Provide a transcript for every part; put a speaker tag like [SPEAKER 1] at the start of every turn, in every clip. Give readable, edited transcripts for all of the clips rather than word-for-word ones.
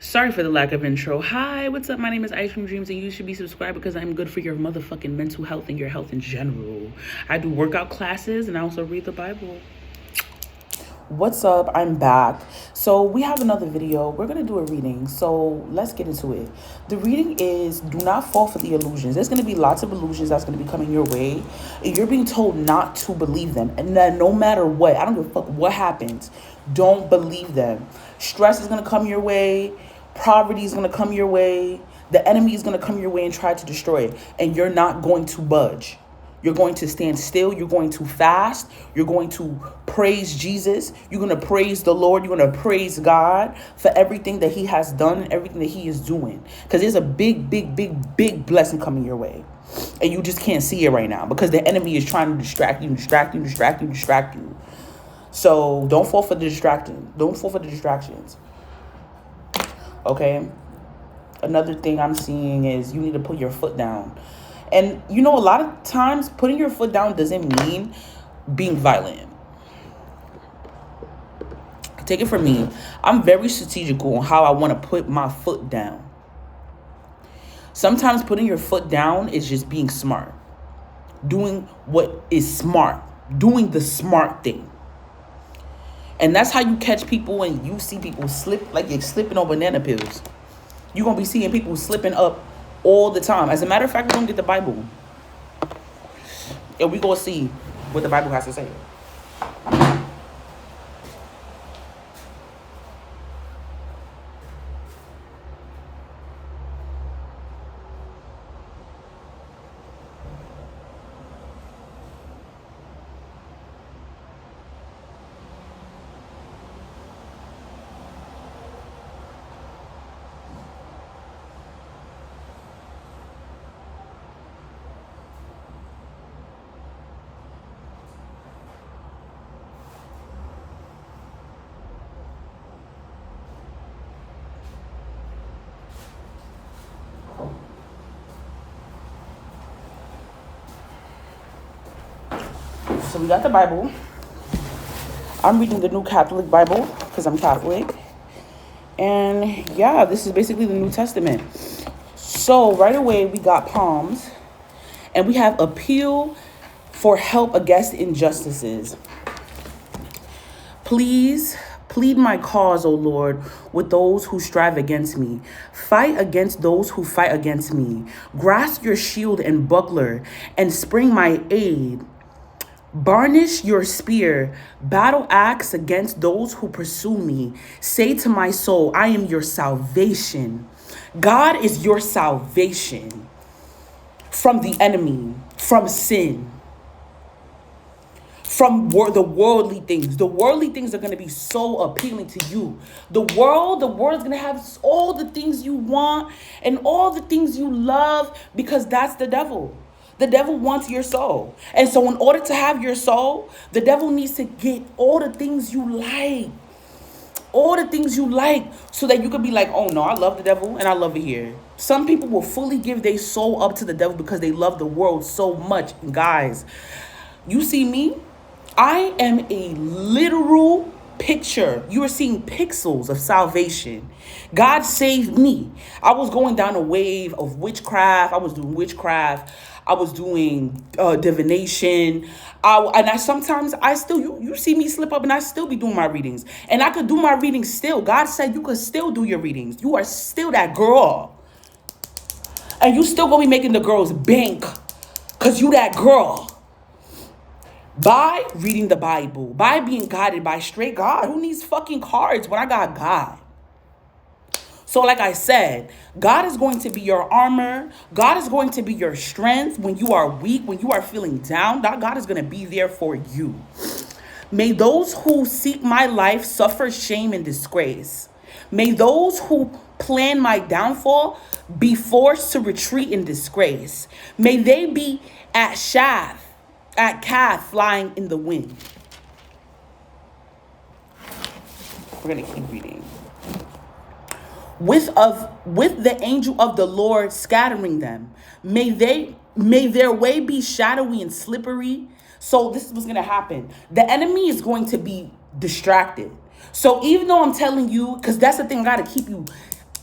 [SPEAKER 1] Sorry for the lack of intro. Hi, what's up? My name is Ice Cream Dreams, and you should be subscribed because I'm good for your motherfucking mental health and your health in general. I do workout classes and I also read the Bible. What's up? I'm back. So we have another video. We're going to do a reading. So let's get into it. The reading is do not fall for the illusions. There's going to be lots of illusions that's going to be coming your way. You're being told not to believe them. And that no matter what, I don't give a fuck what happens, don't believe them. Stress is going to come your way. Poverty is going to come your way. The enemy is going to come your way and try to destroy it. And you're not going to budge. You're going to stand still. You're going to fast. You're going to praise Jesus. You're going to praise the Lord. You're going to praise God for everything that he has done and everything that he is doing. Because there's a big, big, big, big blessing coming your way. And you just can't see it right now because the enemy is trying to distract you. So don't fall for the distraction. Don't fall for the distractions. Okay? Another thing I'm seeing is you need to put your foot down. And, you know, a lot of times putting your foot down doesn't mean being violent. Take it from me. I'm very strategical on how I want to put my foot down. Sometimes putting your foot down is just being smart. Doing what is smart. Doing the smart thing. And that's how you catch people when you see people slip, like you're slipping on banana peels. You're going to be seeing people slipping up all the time. As a matter of fact, we're going to get the Bible. And we're going to see what the Bible has to say. So we got the Bible. I'm reading the New Catholic Bible because I'm Catholic. And yeah, this is basically the New Testament. So right away we got Psalms. And we have appeal for help against injustices. Please plead my cause, O Lord, with those who strive against me. Fight against those who fight against me. Grasp your shield and buckler and spring my aid. Burnish your spear, battle axe against those who pursue me. Say to my soul, I am your salvation. God is your salvation from the enemy, from sin, from the worldly things. The worldly things are going to be so appealing to you. The world is going to have all the things you want and all the things you love because that's the devil. The devil wants your soul. And so in order to have your soul, the devil needs to get all the things you like. All the things you like so that you could be like, oh no, I love the devil and I love it here. Some people will fully give their soul up to the devil because they love the world so much. Guys, you see me? I am a literal picture. You are seeing pixels of salvation. God saved me. I was going down a wave of witchcraft. I was doing witchcraft. I was doing divination. Sometimes you see me slip up and I still be doing my readings. And I could do my readings still. God said you could still do your readings. You are still that girl. And you still gonna be making the girls bank. Cause you that girl. By reading the Bible, by being guided by straight God. Who needs fucking cards when I got God? So like I said, God is going to be your armor. God is going to be your strength when you are weak, when you are feeling down. God is going to be there for you. May those who seek my life suffer shame and disgrace. May those who plan my downfall be forced to retreat in disgrace. May they be at calf flying in the wind. We're going to keep reading. With the angel of the Lord scattering them. May their way be shadowy and slippery. So this is what's going to happen. The enemy is going to be distracted. So even though I'm telling you, because that's the thing, I got to keep you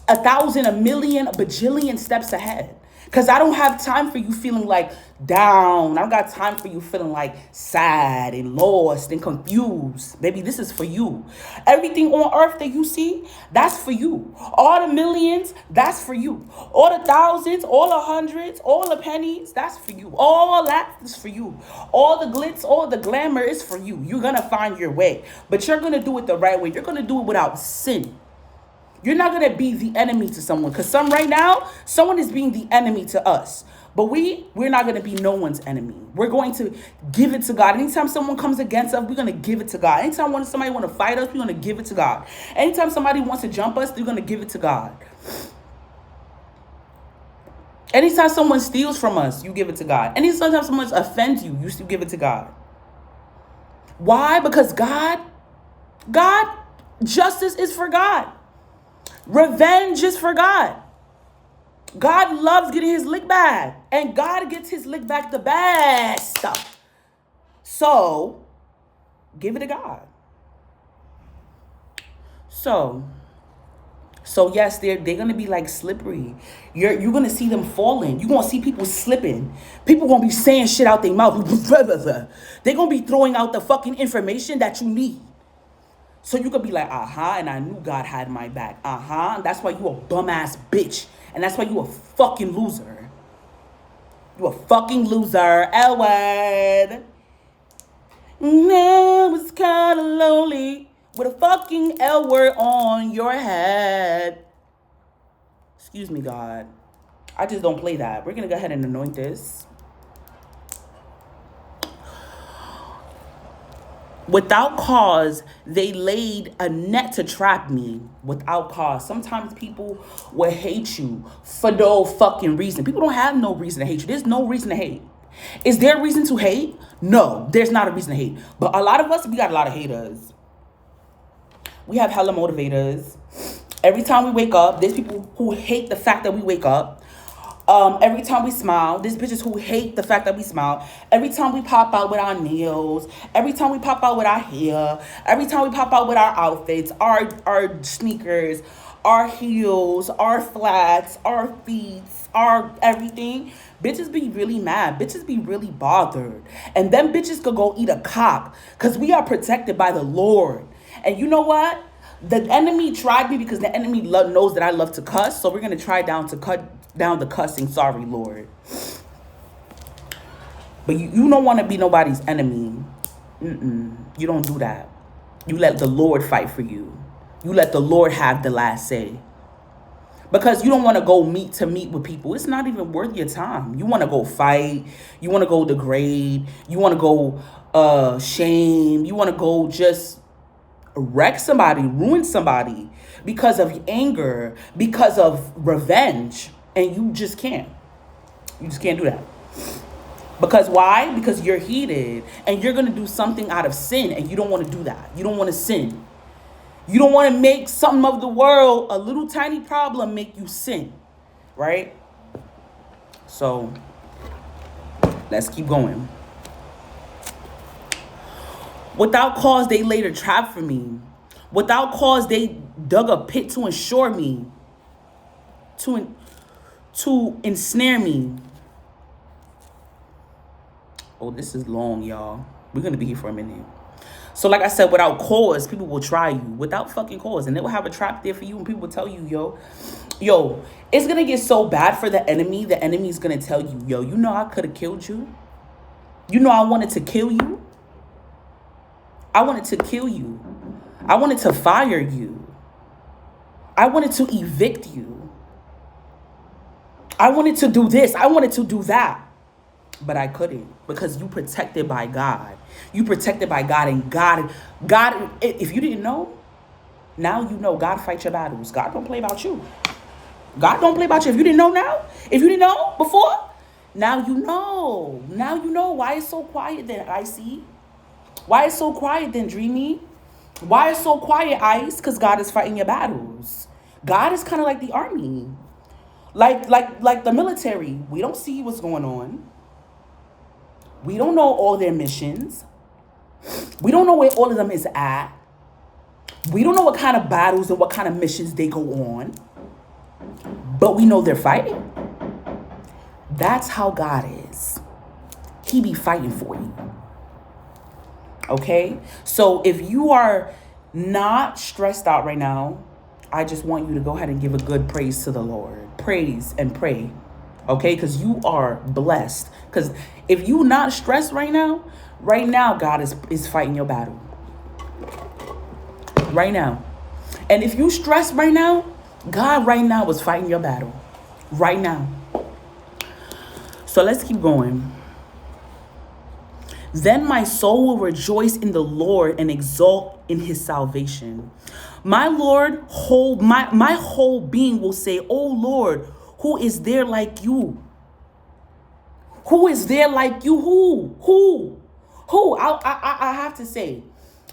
[SPEAKER 1] 1,000, a million, a bajillion steps ahead. Because I don't have time for you feeling like down. I don't got time for you feeling like sad and lost and confused. Baby, this is for you. Everything on earth that you see, that's for you. All the millions, that's for you. All the thousands, all the hundreds, all the pennies, that's for you. All that is for you. All the glitz, all the glamour is for you. You're going to find your way. But you're going to do it the right way. You're going to do it without sin. You're not going to be the enemy to someone. Because right now, someone is being the enemy to us. But we're not going to be no one's enemy. We're going to give it to God. Anytime someone comes against us, we're going to give it to God. Anytime somebody want to fight us, we're going to give it to God. Anytime somebody wants to jump us, we're going to give it to God. Anytime someone steals from us, you give it to God. Anytime someone offends you, you still give it to God. Why? Because God, justice is for God. Revenge is for God. God loves getting his lick back. And God gets his lick back the best. So, give it to God. So yes, they're going to be like slippery. You're going to see them falling. You're going to see people slipping. People going to be saying shit out their mouth. They're going to be throwing out the fucking information that you need. So you could be like, and I knew God had my back. And that's why you a bum ass bitch. And that's why you a fucking loser. You a fucking loser. L-word. Now it's kind of lonely with a fucking L-word on your head. Excuse me, God. I just don't play that. We're going to go ahead and anoint this. Without cause, they laid a net to trap me. Without cause. Sometimes people will hate you for no fucking reason. People don't have no reason to hate you. There's no reason to hate. Is there a reason to hate? No, there's not a reason to hate. But a lot of us, we got a lot of haters. We have hella motivators. Every time we wake up, there's people who hate the fact that we wake up. Every time we smile, there's bitches who hate the fact that we smile. Every time we pop out with our nails, every time we pop out with our hair, every time we pop out with our outfits, our sneakers, our heels, our flats, our feet, our everything, bitches be really mad. Bitches be really bothered. And them bitches could go eat a cop because we are protected by the Lord. And you know what? The enemy tried me because the enemy knows that I love to cuss. So we're going to try to cut down the cussing. Sorry, Lord. But you don't want to be nobody's enemy. You don't do that. You let the Lord fight for you. You let the Lord have the last say. Because you don't want to go meet with people. It's not even worth your time. You want to go fight. You want to go degrade. You want to go shame. You want to go just wreck somebody, ruin somebody because of anger, because of revenge. And you just can't. You just can't do that. Because why? Because you're heated and you're going to do something out of sin and you don't want to do that. You don't want to sin. You don't want to make something of the world, a little tiny problem, make you sin. Right? So, let's keep going. Without cause, they laid a trap for me. Without cause, they dug a pit to ensure me. To ensnare me. Oh, this is long, y'all. We're going to be here for a minute. So like I said, without cause, people will try you. Without fucking cause. And they will have a trap there for you. And people will tell you, yo, it's going to get so bad for the enemy. The enemy's going to tell you, you know I could have killed you. You know I wanted to kill you. I wanted to kill you. I wanted to fire you. I wanted to evict you. I wanted to do this. I wanted to do that. But I couldn't because you protected by God. You protected by God. And God, if you didn't know, now you know God fights your battles. God don't play about you. God don't play about you. If you didn't know now, if you didn't know before, now you know. Now you know why it's so quiet then, Icy. Why it's so quiet then, Dreamy? Why it's so quiet, Ice? Because God is fighting your battles. God is kind of like the army. Like the military. We don't see what's going on. We don't know all their missions. We don't know where all of them is at. We don't know what kind of battles and what kind of missions they go on. but we know they're fighting. That's how God is. He be fighting for you. Okay? So if you are not stressed out right now, I just want you to go ahead and give a good praise to the Lord. Praise and pray. Okay? Because you are blessed. Because if you're not stressed right now, God is fighting your battle. Right now. And if you stressed right now, God right now is fighting your battle. Right now. So let's keep going. Then my soul will rejoice in the Lord and exult in his salvation. My Lord, my whole being will say, "Oh Lord, who is there like you?" Who is there like you? Who? I have to say,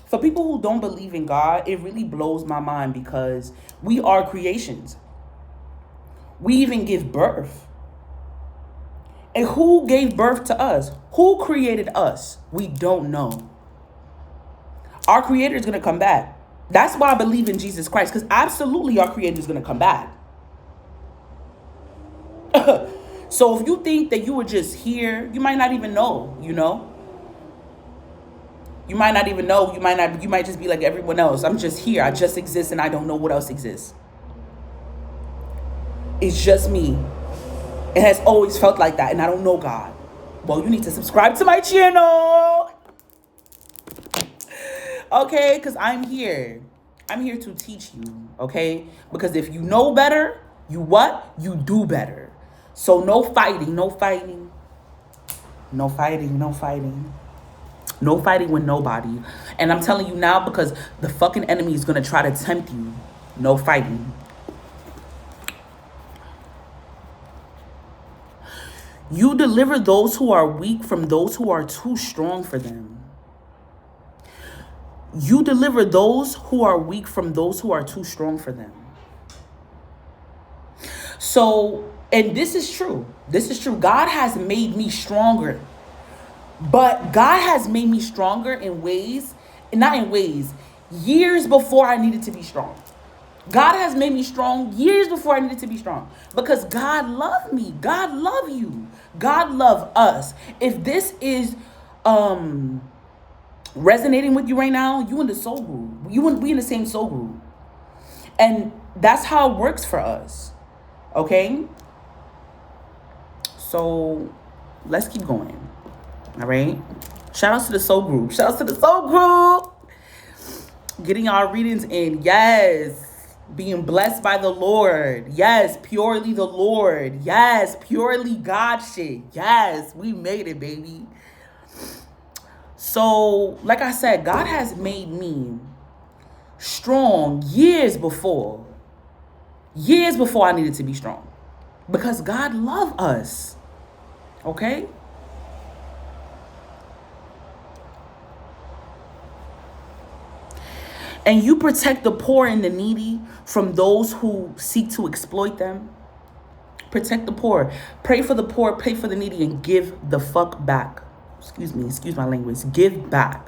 [SPEAKER 1] for people who don't believe in God, it really blows my mind because we are creations. We even give birth. And who gave birth to us? Who created us? We don't know. Our creator is going to come back. That's why I believe in Jesus Christ, because absolutely our creator is going to come back. So if you think that you were just here, you might not even know, you know? You might not even know. You might just be like everyone else. I'm just here. I just exist and I don't know what else exists. It's just me. It has always felt like that and I don't know God. Well, you need to subscribe to my channel. Okay, because I'm here. I'm here to teach you, okay? Because if you know better, you what? You do better. So no fighting, no fighting. No fighting, no fighting. No fighting with nobody. And I'm telling you now because the fucking enemy is going to try to tempt you. No fighting. You deliver those who are weak from those who are too strong for them. You deliver those who are weak from those who are too strong for them. So, and this is true. This is true. God has made me stronger. But God has made me stronger in ways, not in ways, years before I needed to be strong. God has made me strong years before I needed to be strong. Because God loved me. God loved you. God loved us. If this is resonating with you right now, you in the soul group. We in the same soul group. And that's how it works for us. Okay? So let's keep going. All right? Shout out to the soul group. Shout out to the soul group. Getting our readings in. Yes. Being blessed by the Lord. Yes. Purely the Lord. Yes. Purely God shit. Yes. We made it, baby. So, like I said, God has made me strong years before. Years before I needed to be strong. Because God loved us. Okay? And you protect the poor and the needy from those who seek to exploit them. Protect the poor. Pray for the poor, pray for the needy, and give the fuck back. Excuse my language. Give back.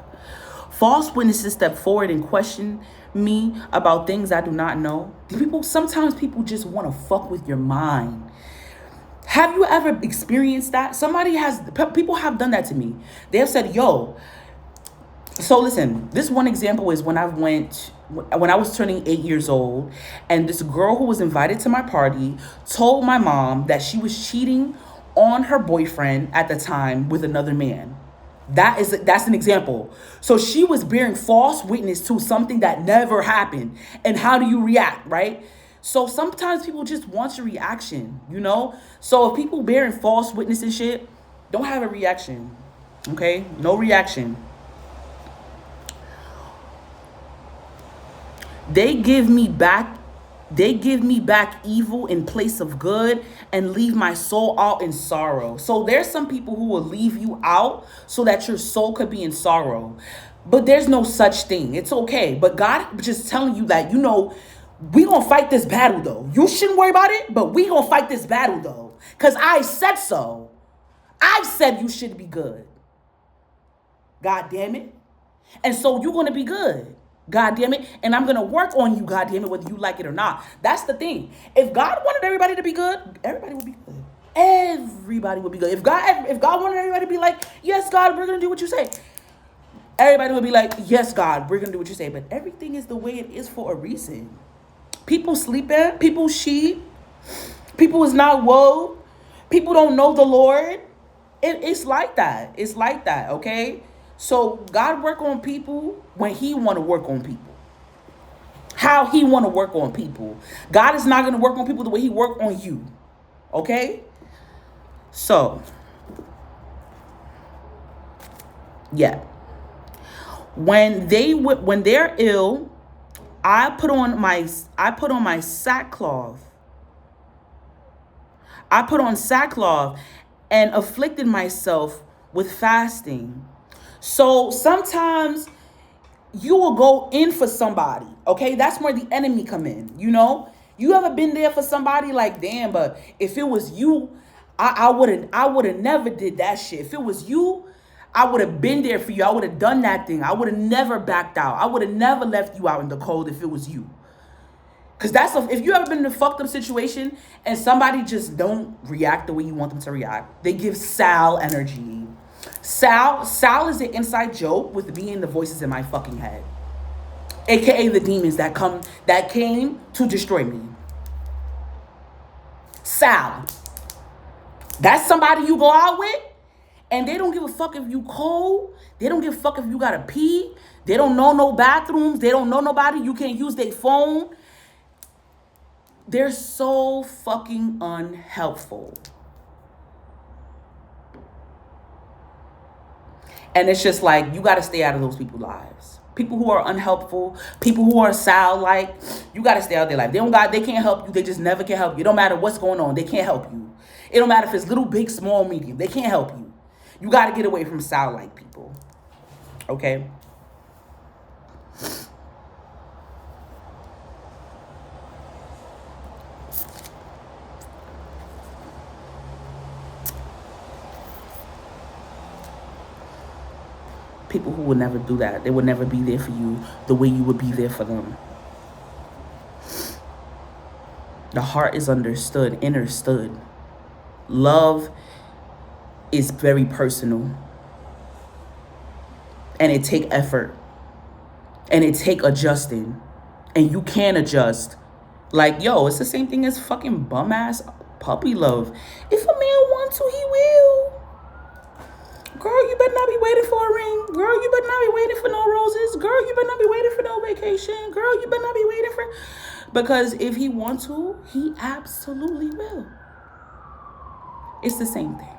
[SPEAKER 1] False witnesses step forward and question me about things I do not know. Sometimes people just want to fuck with your mind. Have you ever experienced that? People have done that to me. They have said, yo, so listen, this one example is when I was turning 8 years old, and this girl who was invited to my party told my mom that she was cheating on her boyfriend at the time with another man. That's an example. So she was bearing false witness to something that never happened. And how do you react, right? So sometimes people just want your reaction, you know? So if people bearing false witness and shit, don't have a reaction, okay? No reaction. They give me back evil in place of good and leave my soul out in sorrow. So there's some people who will leave you out so that your soul could be in sorrow. But there's no such thing. It's okay. But God just telling you that, you know, we gonna fight this battle though. You shouldn't worry about it, but we gonna fight this battle though. Because I said so. I said you should be good. God damn it. And so you're gonna be good. God damn it. And I'm going to work on you, God damn it, whether you like it or not. That's the thing. If God wanted everybody to be good, everybody would be good. Everybody would be good. If God wanted everybody to be like, yes, God, we're going to do what you say, everybody would be like, yes, God, we're going to do what you say. But everything is the way it is for a reason. People sleeping, people sheep, people is not woke, people don't know the Lord. It's like that. It's like that, okay? So God work on people when he want to work on people. How he want to work on people. God is not going to work on people the way he work on you. Okay? So, yeah. When they're ill, I put on my sackcloth. I put on sackcloth and afflicted myself with fasting. So sometimes you will go in for somebody, okay? That's where the enemy come in, you know? You ever been there for somebody like, damn, but if it was you, I would have never did that shit. If it was you, I would have been there for you. I would have done that thing. I would have never backed out. I would have never left you out in the cold if it was you. Because if you ever been in a fucked up situation and somebody just don't react the way you want them to react, they give Sal energy. Sal is an inside joke with being the voices in my fucking head, aka the demons that came to destroy me. Sal, that's somebody you go out with, and they don't give a fuck if you cold. They don't give a fuck if you gotta pee. They don't know no bathrooms. They don't know nobody. You can't use their phone. They're so fucking unhelpful. And it's just like, you got to stay out of those people's lives. People who are unhelpful, people who are Sal-like, you got to stay out of their life. They can't help you. They just never can help you. It don't matter what's going on. They can't help you. It don't matter if it's little, big, small, medium. They can't help you. You got to get away from Sal-like people. Okay? People who would never do that. They would never be there for you the way you would be there for them. The heart is understood. Love is very personal. And it take effort. And it take adjusting. And you can adjust. Like, yo, it's the same thing as fucking bum-ass puppy love. If a man wants to, he will. Girl, you better not be waiting for a ring. Girl, you better not be waiting for no roses. Girl, you better not be waiting for no vacation. Girl, you better not be waiting for... Because if he wants to, he absolutely will. It's the same thing.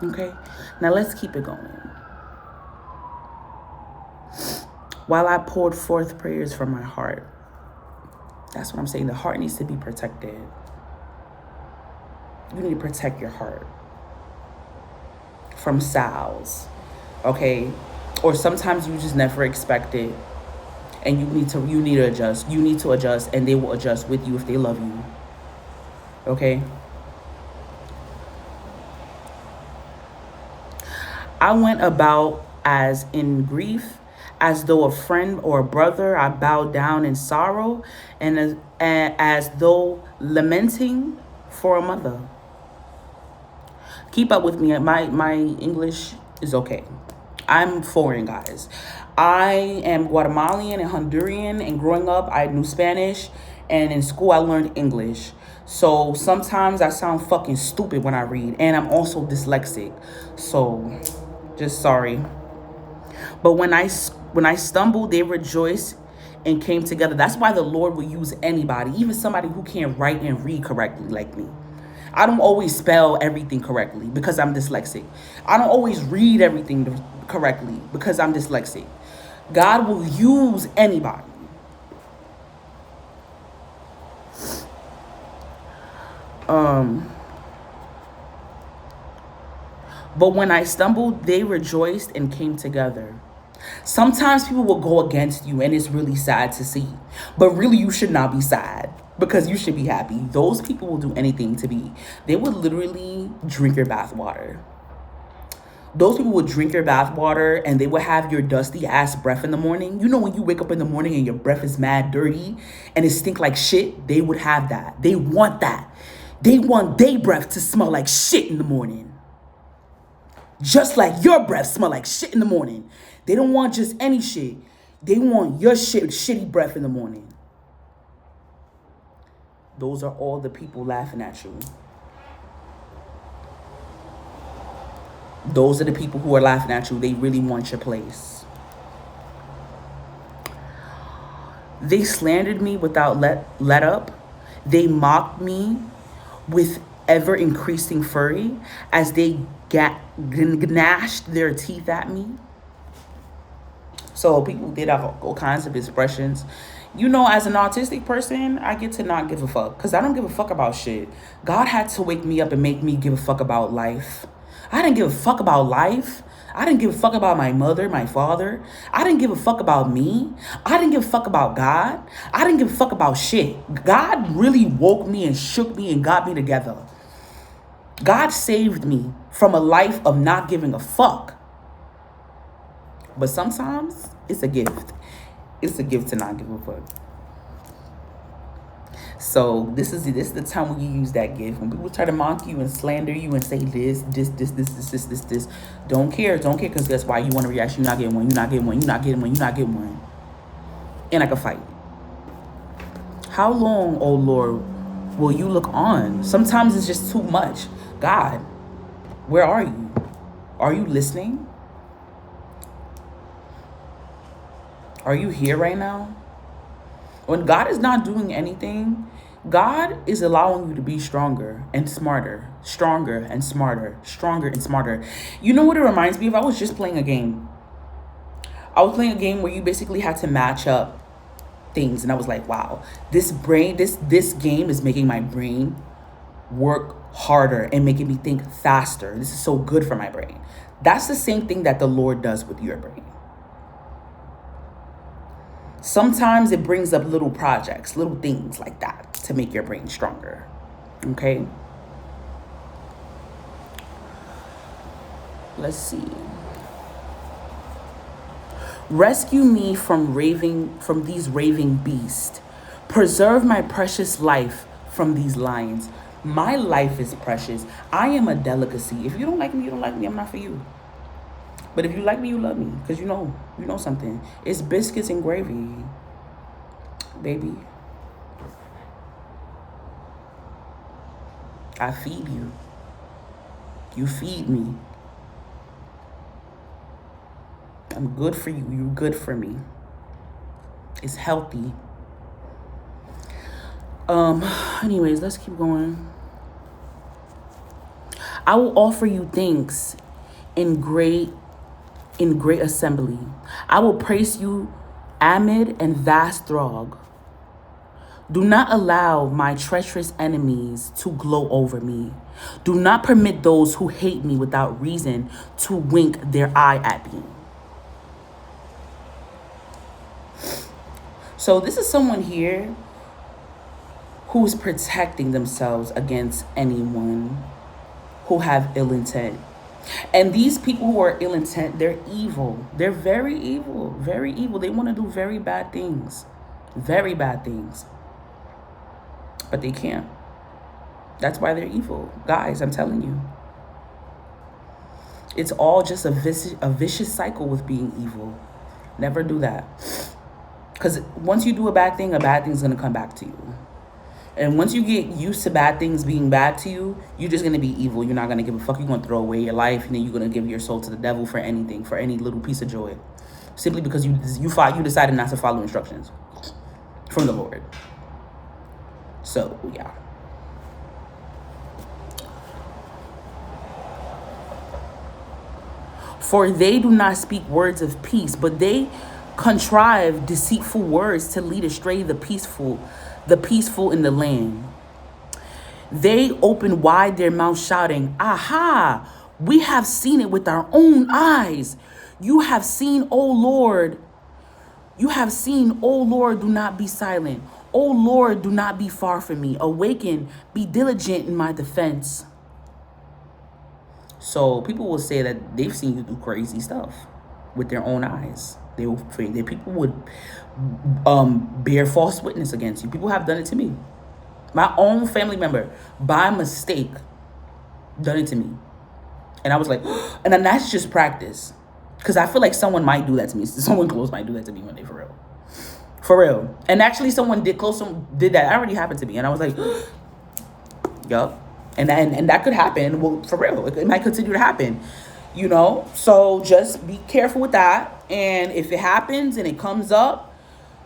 [SPEAKER 1] Okay? Now let's keep it going. While I poured forth prayers from my heart. That's what I'm saying. The heart needs to be protected. You need to protect your heart from Sal's, okay? Or sometimes you just never expect it, and you need to adjust. You need to adjust, and they will adjust with you if they love you, okay? I went about as in grief, as though a friend or a brother. I bowed down in sorrow, and as though lamenting for a mother. Keep up with me. My English is okay. I'm foreign, guys. I am Guatemalan and Honduran, and growing up, I knew Spanish, and in school, I learned English. So sometimes I sound fucking stupid when I read, and I'm also dyslexic. So, just sorry. But when I stumbled, they rejoiced and came together. That's why the Lord will use anybody, even somebody who can't write and read correctly like me. I don't always spell everything correctly because I'm dyslexic. I don't always read everything correctly because I'm dyslexic. God will use anybody. But when I stumbled, they rejoiced and came together. Sometimes people will go against you, and it's really sad to see. But really, you should not be sad, because you should be happy. Those people will do anything to be. They would literally drink your bath water. Those people would drink your bath water and they would have your dusty ass breath in the morning. You know, when you wake up in the morning and your breath is mad dirty and it stink like shit, they would have that. They want that. They want their breath to smell like shit in the morning. Just like your breath smell like shit in the morning. They don't want just any shit. They want your shitty breath in the morning. Those are all the people laughing at you. Those are the people who are laughing at you. They really want your place. They slandered me without let up. They mocked me with ever increasing fury as they gnashed their teeth at me. So people did have all kinds of expressions. You know, as an autistic person, I get to not give a fuck because I don't give a fuck about shit. God had to wake me up and make me give a fuck about life. I didn't give a fuck about life. I didn't give a fuck about my mother, my father. I didn't give a fuck about me. I didn't give a fuck about God. I didn't give a fuck about shit. God really woke me and shook me and got me together. God saved me from a life of not giving a fuck. But sometimes it's a gift. It's a gift to not give a fuck. So this is the time when you use that gift. When people try to mock you and slander you and say this, don't care, because that's why you want a reaction. You're not getting one. And I can fight. How long, oh Lord, will you look on? Sometimes it's just too much. God, where are you? Are you listening? Are you here right now? When God is not doing anything, God is allowing you to be stronger and smarter, stronger and smarter, stronger and smarter. You know what it reminds me of? I was just playing a game. I was playing a game where you basically had to match up things. And I was like, wow, this game is making my brain work harder and making me think faster. This is so good for my brain. That's the same thing that the Lord does with your brain. Sometimes it brings up little projects, little things like that to make your brain stronger. Okay? Let's see. Rescue me from these raving beasts. Preserve my precious life from these lions. My life is precious. I am a delicacy. If you don't like me, you don't like me. I'm not for you. But if you like me, you love me. Because you know something. It's biscuits and gravy, baby. I feed you. You feed me. I'm good for you. You're good for me. It's healthy. Anyways, let's keep going. I will offer you thanks in great assembly. I will praise you amid and vast throng. Do not allow my treacherous enemies to gloat over me. Do not permit those who hate me without reason to wink their eye at me. So this is someone here who's protecting themselves against anyone who have ill intent. And these people who are ill intent, they're evil. They're very evil, very evil. They want to do very bad things, but they can't. That's why they're evil. Guys, I'm telling you. It's all just a vicious cycle with being evil. Never do that. Because once you do a bad thing's going to come back to you. And once you get used to bad things being bad to you, you're just going to be evil. You're not going to give a fuck. You're going to throw away your life, and then you're going to give your soul to the devil for anything, for any little piece of joy. Simply because you decided not to follow instructions from the Lord. So, yeah. For they do not speak words of peace, but they contrive deceitful words to lead astray the peaceful in the land. They open wide their mouth shouting, aha, we have seen it with our own eyes. You have seen, O Lord. You have seen, O Lord, do not be silent. O Lord, do not be far from me. Awaken, be diligent in my defense. So people will say that they've seen you do crazy stuff with their own eyes. People would bear false witness against you. People have done it to me. My own family member, by mistake, done it to me. And I was like, and then that's just practice. Because I feel like someone might do that to me. Someone close might do that to me one day, for real. For real. And actually someone did that. That already happened to me. And I was like, yup. And that could happen. Well, for real. It might continue to happen. You know? So just be careful with that. And if it happens and it comes up,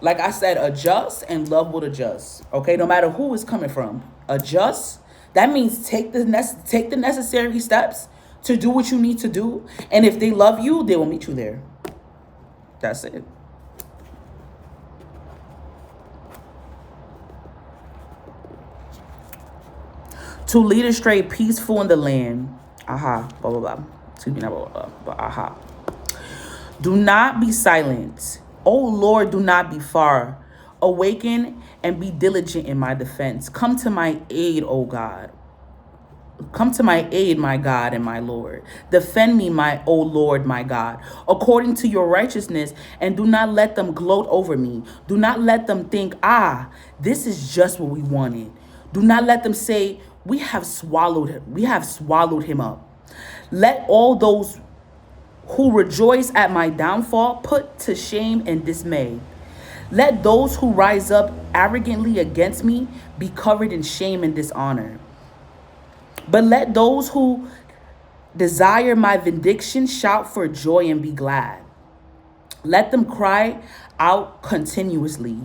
[SPEAKER 1] like I said, adjust, and love will adjust. Okay? No matter who it's coming from. Adjust. That means take the necessary steps to do what you need to do. And if they love you, they will meet you there. That's it. To lead astray peaceful in the land. Aha. Blah, blah, blah. Excuse me, not blah, blah, blah. But aha. Do not be silent. O Lord, do not be far. Awaken and be diligent in my defense. Come to my aid, O God. Come to my aid, my God and my Lord. Defend me, my O Lord, my God, according to your righteousness, and do not let them gloat over me. Do not let them think, this is just what we wanted. Do not let them say, we have swallowed him up. Let all those who rejoice at my downfall put to shame and dismay. Let those who rise up arrogantly against me be covered in shame and dishonor. But let those who desire my vindication shout for joy and be glad. Let them cry out continuously.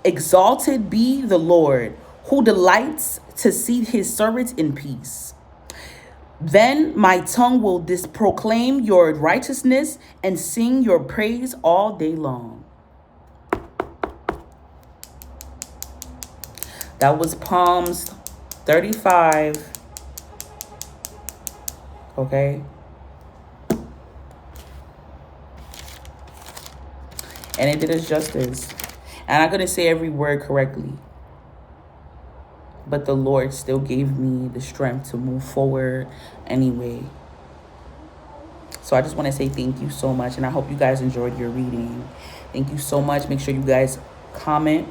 [SPEAKER 1] Exalted be the Lord, who delights to see his servants in peace. Then my tongue will proclaim your righteousness and sing your praise all day long. That was Psalms 35. Okay. And it did us justice. And I couldn't say every word correctly. But the Lord still gave me the strength to move forward anyway. So I just want to say thank you so much. And I hope you guys enjoyed your reading. Thank you so much. Make sure you guys comment.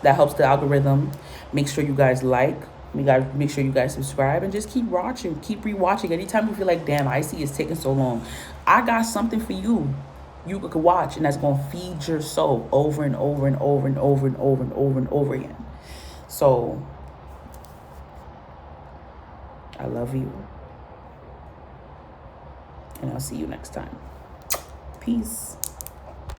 [SPEAKER 1] That helps the algorithm. Make sure you guys like. Make sure you guys subscribe. And just keep watching. Keep rewatching. Anytime you feel like, damn, I see it's taking so long, I got something for you. You could watch. And that's going to feed your soul over and over and over and over and over and over and over again. So I love you. And I'll see you next time. Peace.